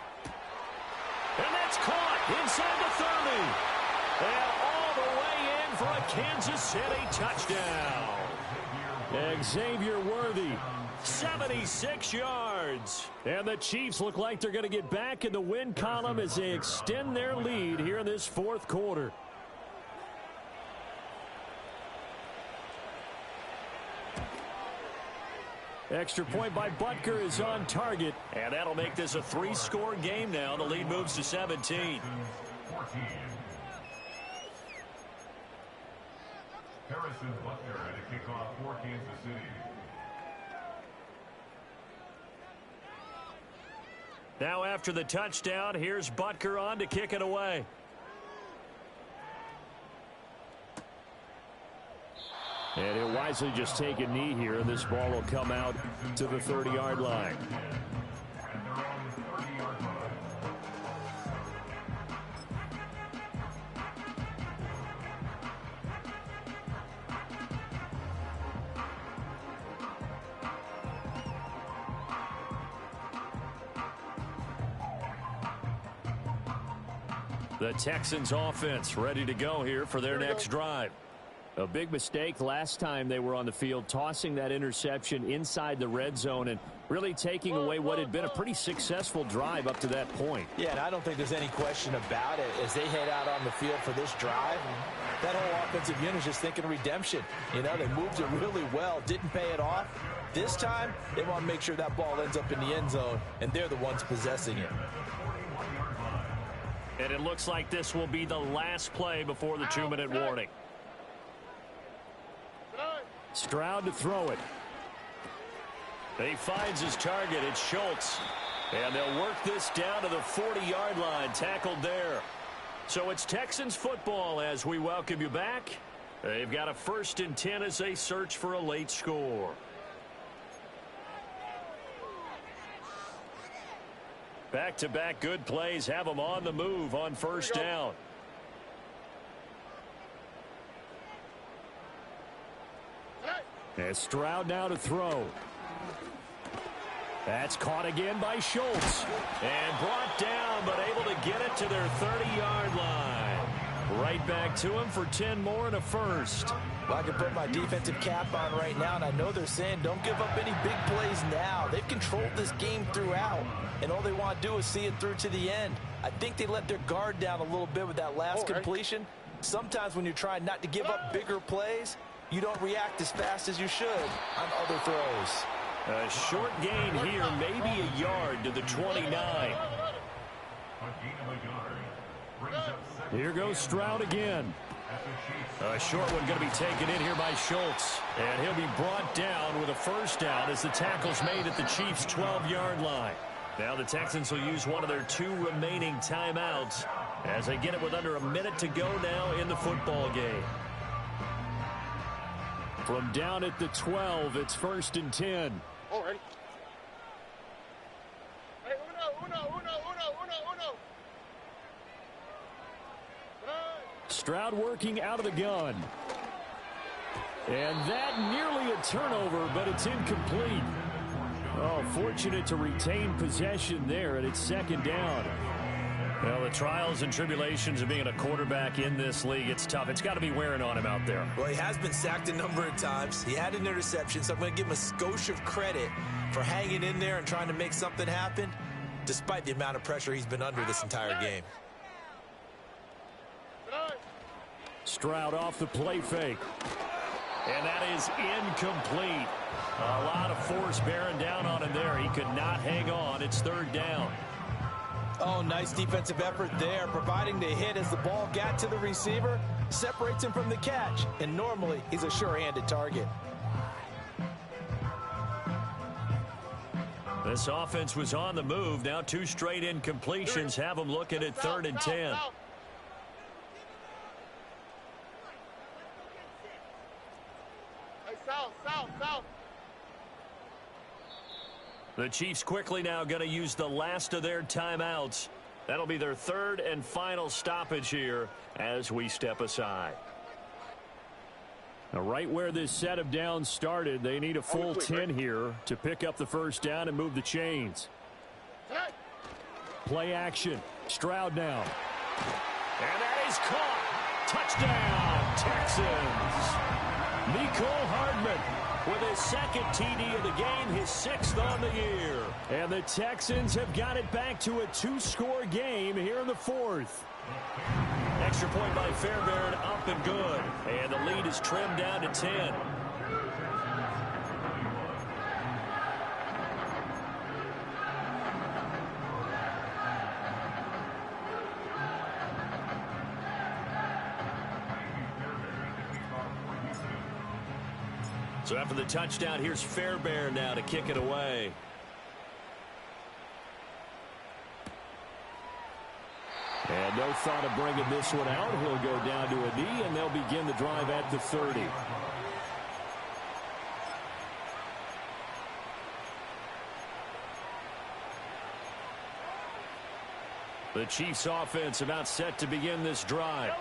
[SPEAKER 4] And that's caught inside the 30. And all the way in for a Kansas City touchdown. Xavier Worthy, 76 yards. And the Chiefs look like they're going to get back in the win column as they extend their lead here in this 4th quarter. Extra point by Butker is on target, and that'll make this a 3-score game now. The lead moves to 17.
[SPEAKER 7] Harrison Butler at a kickoff for Kansas City.
[SPEAKER 4] Now after the touchdown, here's Butker on to kick it away. And he'll wisely just take a knee here, and this ball will come out to the 30-yard line. The Texans offense ready to go here for their next drive. A big mistake last time they were on the field, tossing that interception inside the red zone and really taking away what had been a pretty successful drive up to that point.
[SPEAKER 6] Yeah, and I don't think there's any question about it. As they head out on the field for this drive, that whole offensive unit is just thinking redemption. You know, they moved it really well, didn't pay it off. This time, they want to make sure that ball ends up in the end zone, and they're the ones possessing it.
[SPEAKER 4] And it looks like this will be the last play before the 2-minute warning. Stroud to throw it. He finds his target. It's Schultz. And they'll work this down to the 40-yard line. Tackled there. So it's Texans football as we welcome you back. They've got a 1st and 10 as they search for a late score. Back-to-back good plays have them on the move on 1st down. And Stroud now to throw. That's caught again by Schultz. And brought down, but able to get it to their 30-yard line. Right back to him for 10 more and a first.
[SPEAKER 6] Well, I can put my defensive cap on right now, and I know they're saying don't give up any big plays now. They've controlled this game throughout, and all they want to do is see it through to the end. I think they let their guard down a little bit with that last completion. Sometimes when you're trying not to give up bigger plays, you don't react as fast as you should on other throws.
[SPEAKER 4] A short gain here, maybe a yard to the 29. Here goes Stroud again. A short one going to be taken in here by Schultz. And he'll be brought down with a 1st down as the tackle's made at the Chiefs' 12-yard line. Now the Texans will use one of their 2 remaining timeouts as they get it with under a minute to go now in the football game. From down at the 12, it's 1st and 10.
[SPEAKER 5] All right. Hey, uno.
[SPEAKER 4] Stroud working out of the gun. And that nearly a turnover, but it's incomplete. Oh, fortunate to retain possession there, and it's 2nd down. Well, the trials and tribulations of being a quarterback in this league, it's tough. It's got to be wearing on him out there.
[SPEAKER 6] Well, he has been sacked a number of times. He had an interception, so I'm going to give him a skosh of credit for hanging in there and trying to make something happen, despite the amount of pressure he's been under this entire game.
[SPEAKER 4] Stroud off the play fake. And that is incomplete. A lot of force bearing down on him there. He could not hang on. It's 3rd down.
[SPEAKER 6] Oh, nice defensive effort there, providing the hit as the ball got to the receiver, separates him from the catch, and normally he's a sure-handed target.
[SPEAKER 4] This offense was on the move. Now 2 straight incompletions have them looking at 3rd and 10.
[SPEAKER 5] South.
[SPEAKER 4] The Chiefs quickly now going to use the last of their timeouts. That'll be their 3rd and final stoppage here as we step aside. Now, right where this set of downs started, they need a full 10 here to pick up the 1st down and move the chains. Play action. Stroud now. And that is caught. Touchdown, Texans. Mecole Hardman with his 2nd TD of the game, his 6th on the year. And the Texans have got it back to a 2-score game here in the 4th. Extra point by Fairbairn, up and good. And the lead is trimmed down to 10. So after the touchdown, here's Fairbairn now to kick it away. And no thought of bringing this one out. He'll go down to a knee, and they'll begin the drive at the 30. The Chiefs offense about set to begin this drive.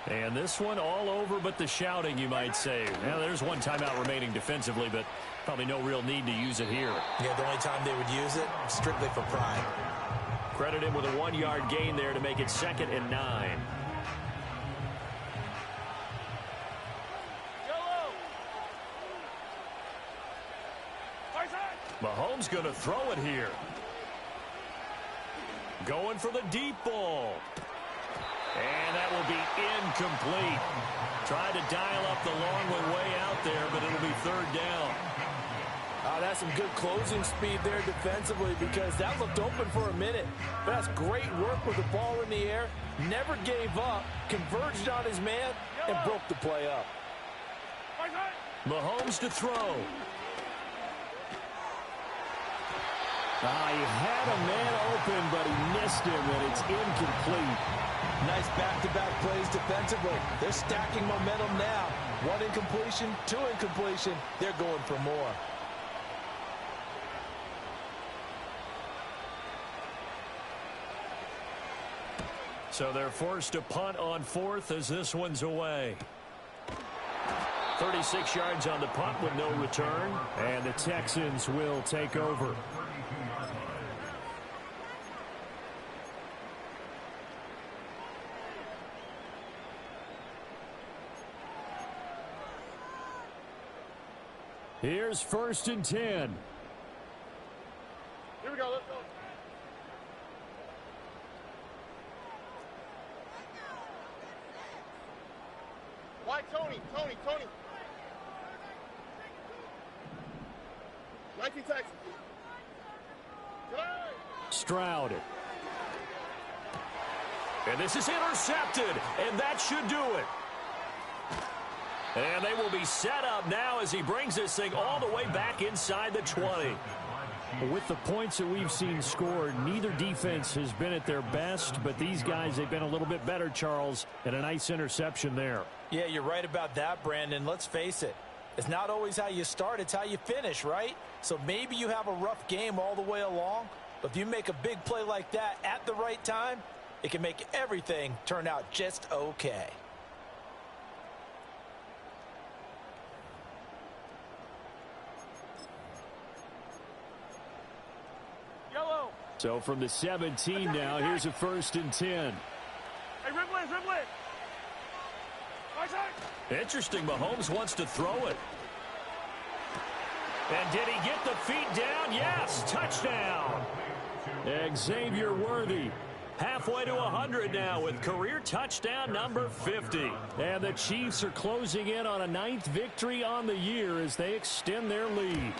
[SPEAKER 4] And this one all over but the shouting, you might say. Now, there's one timeout remaining defensively, but probably no real need to use it here.
[SPEAKER 6] Yeah, the only time they would use it, strictly for pride.
[SPEAKER 4] Credit him with a 1-yard gain there to make it 2nd and 9. Mahomes going to throw it here. Going for the deep ball. And that will be incomplete. Tried to dial up the long one way out there, but it'll be 3rd down.
[SPEAKER 6] That's some good closing speed there defensively because that looked open for a minute. But that's great work with the ball in the air. Never gave up, converged on his man, and broke the play up.
[SPEAKER 4] Mahomes to throw. He had a man open, but he missed him, and it's incomplete.
[SPEAKER 6] Nice back-to-back plays defensively. They're stacking momentum now. 1 incompletion, 2 incompletion. They're going for more.
[SPEAKER 4] So they're forced to punt on 4th as this one's away. 36 yards on the punt with no return, and the Texans will take over. Here's 1st and 10.
[SPEAKER 5] Here we go. Let's go. Why Tony? 19 Texans.
[SPEAKER 4] Stroud. And this is intercepted, and that should do it. And they will be set up now as he brings this thing all the way back inside the 20. With the points that we've seen scored, neither defense has been at their best, but these guys, they've been a little bit better, Charles, and a nice interception there.
[SPEAKER 6] Yeah, you're right about that, Brandon. Let's face it. It's not always how you start, it's how you finish, right? So maybe you have a rough game all the way along, but if you make a big play like that at the right time, it can make everything turn out just okay.
[SPEAKER 4] So from the 17 now, here's a 1st and 10.
[SPEAKER 5] Hey, Ripley.
[SPEAKER 4] Interesting, Mahomes wants to throw it. And did he get the feet down? Yes, touchdown. Xavier Worthy halfway to 100 now with career touchdown number 50. And the Chiefs are closing in on a 9th victory on the year as they extend their lead.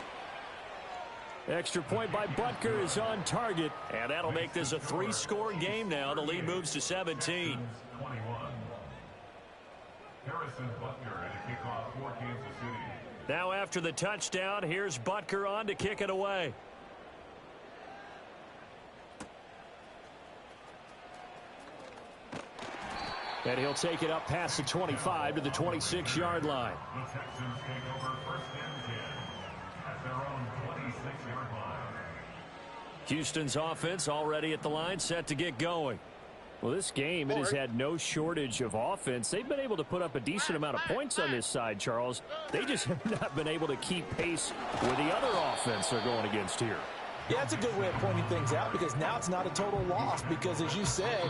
[SPEAKER 4] Extra point by Butker is on target, and that'll make this a 3-score game now. The lead moves to 17.
[SPEAKER 7] Harrison Butker at a kickoff for Kansas City.
[SPEAKER 4] Now after the touchdown, here's Butker on to kick it away. And he'll take it up past the 25 to the 26-yard line.
[SPEAKER 7] The Texans take over 1st and 10 at their own 26-yard line.
[SPEAKER 4] Houston's offense already at the line, set to get going. Well, this game, it has had no shortage of offense. They've been able to put up a decent amount of points on this side, Charles. They just have not been able to keep pace with the other offense they're going against here.
[SPEAKER 6] Yeah, that's a good way of pointing things out because now it's not a total loss because, as you said,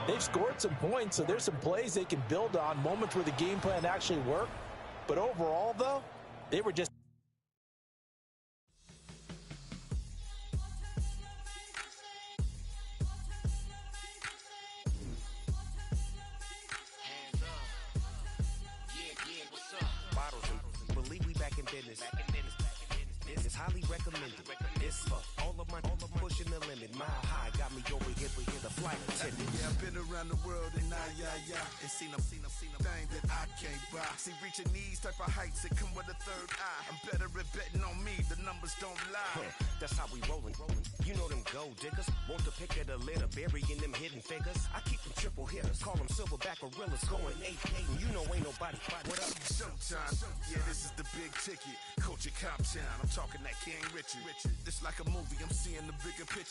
[SPEAKER 6] they've scored some points, so there's some plays they can build on, moments where the game plan actually worked. But overall, though, they were just
[SPEAKER 8] It's highly recommended. It's for all of my pushing the limit. Mile high got me over here, the flight attendant. I've been around the world and and seen them thing that I can't buy. See, reaching these type of heights, it come with a third eye. I'm better at betting on me, the numbers don't lie.
[SPEAKER 9] That's how we rollin'. You know them gold diggers, want to pick at a litter, burying them hidden figures. I keep them triple hitters, call them silverback gorillas, going 8-8, and you know ain't nobody. What up?
[SPEAKER 8] Showtime, yeah, this is the big ticket. Culture Cop Town, I'm talking that King Richard. It's like a movie, I'm seeing the bigger picture.